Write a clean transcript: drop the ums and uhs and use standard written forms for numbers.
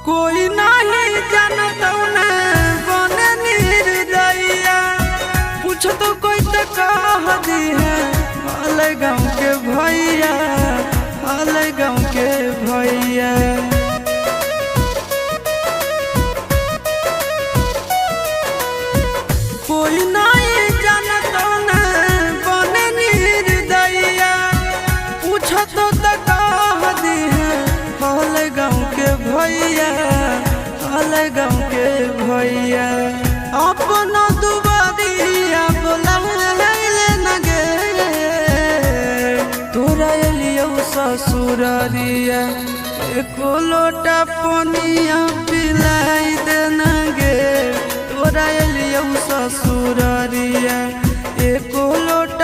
कोई नहीं जानता न बने निर्दयिया पूछ तो कोई तो कह दी है हाल गाँव के भैया हाल गाँव के भैया। कोई नहीं जानता न बने निर्दयिया पूछ तो कह दी है हाल गाँव के भैया हाल गाँव के भैया। अपना दुबारिया बोला न गे तोरा एलियो ससुरारिया एको लोटा पनिया पिलाई देना गे तोरा एलियो ससुरारिया एको लोटा